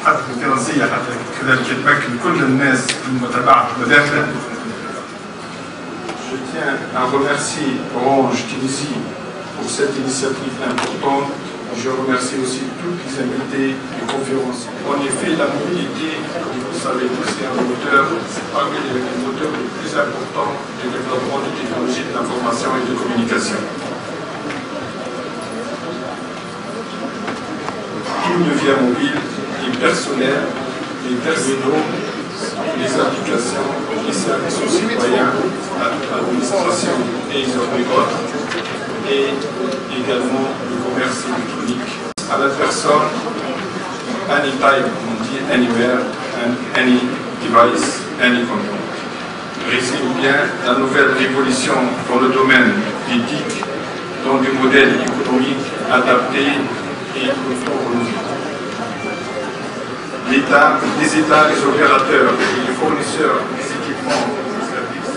حتى الدراسية حتى كذلك تمكن كل الناس من متابعة المداخل. Je tiens à remercier Orange Tunisie pour cette initiative importante. Je remercie aussi tous les invités des conférences. En effet, la mobilité, comme vous le savez tous, c'est un moteur, c'est parmi les moteurs les plus importants du développement des technologies de l'information et de communication. Tout devient mobile, les personnels, les terminaux, les applications, les services aux citoyens, l'administration et les autres, et également le commerce électronique à la personne, anytime, on dit anywhere, and any device, any content. Résume bien la nouvelle révolution dans le domaine éthique, dans des modèles économiques adaptés et renouvelés. L'État, les États, les opérateurs, les fournisseurs des équipements, des services.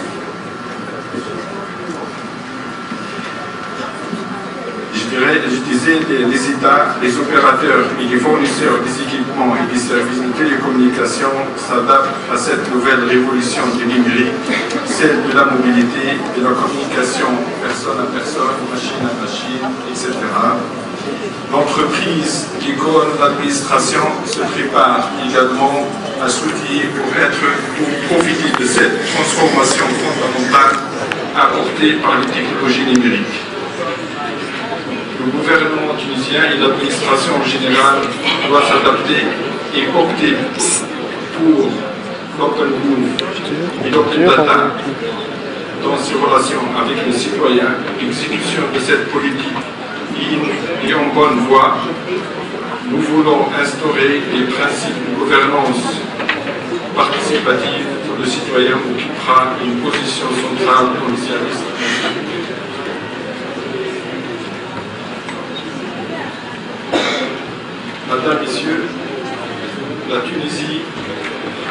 Je disais, les États, les opérateurs et les fournisseurs des équipements et des services de télécommunication s'adaptent à cette nouvelle révolution du numérique, celle de la mobilité, de la communication personne à personne, machine à machine, etc. L'entreprise, l'école, l'administration se prépare également à s'outiller pour profiter de cette transformation fondamentale apportée par les technologies numériques. Le gouvernement tunisien et l'administration générale doivent s'adapter et opter pour l'open move et l'open data dans ses relations avec les citoyens. L'exécution de cette politique est en bonne voie. Nous voulons instaurer des principes de gouvernance participative où le citoyen occupera une position centrale dans les services. Madame, Messieurs, la Tunisie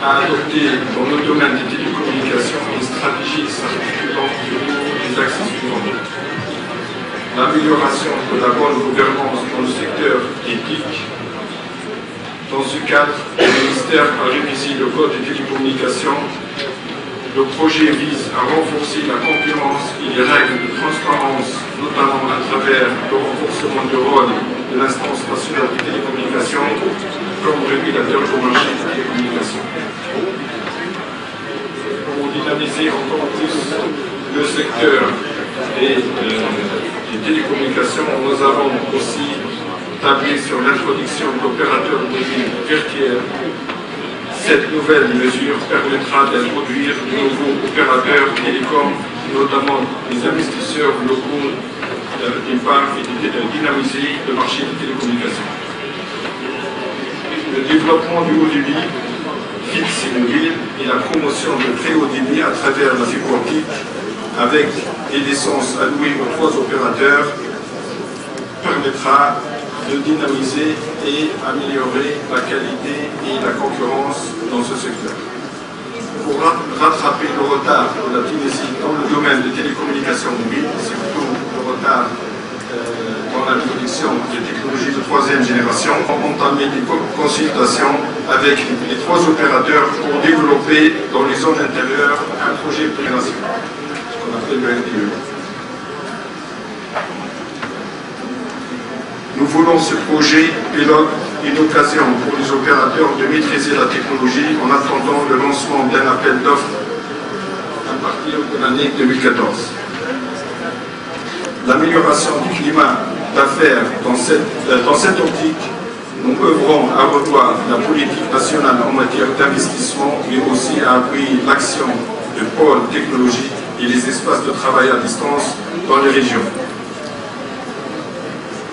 a adopté dans le domaine des télécommunications une stratégie s'articulant autour des axes suivants. L'amélioration de la bonne gouvernance dans le secteur éthique. Dans ce cadre, le ministère a révisé le code des télécommunications. Le projet vise à renforcer la concurrence et les règles de transparence, notamment à travers le renforcement du rôle de l'instance nationale des télécommunications comme régulateur du marché des télécommunications. Pour dynamiser encore plus le secteur des télécommunications, nous avons aussi tablé sur l'introduction d'opérateurs mobiles virtuels. Cette nouvelle mesure permettra d'introduire de nouveaux opérateurs télécoms, notamment les investisseurs locaux, et de dynamiser le marché des télécommunications. Le développement du haut débit, fixe et mobile, et la promotion de très haut débit à travers la fibre optique, avec des licences allouées aux 3 opérateurs, permettra de dynamiser et améliorer la qualité et la concurrence dans ce secteur. Pour rattraper le retard de la Tunisie dans le domaine des télécommunications mobiles, surtout le retard dans l'introduction des technologies de 3e génération, on a entamé des consultations avec les 3 opérateurs pour développer dans les zones intérieures un projet d'intégration, ce qu'on appelle le RDE. Nous voulons ce projet pilote une occasion pour les opérateurs de maîtriser la technologie en attendant le lancement d'un appel d'offres à partir de l'année 2014. L'amélioration du climat d'affaires dans cette optique, nous œuvrons à revoir la politique nationale en matière d'investissement, mais aussi à appuyer l'action de pôles technologiques et les espaces de travail à distance dans les régions.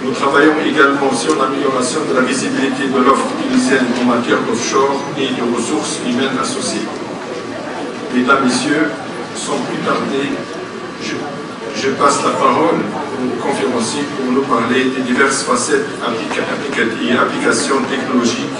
Nous travaillons également sur l'amélioration de la visibilité de l'offre tunisienne en matière d'offshore et de ressources humaines associées. Mesdames, Messieurs, sans plus tarder, je passe la parole au conférencier pour nous parler des diverses facettes et applications technologiques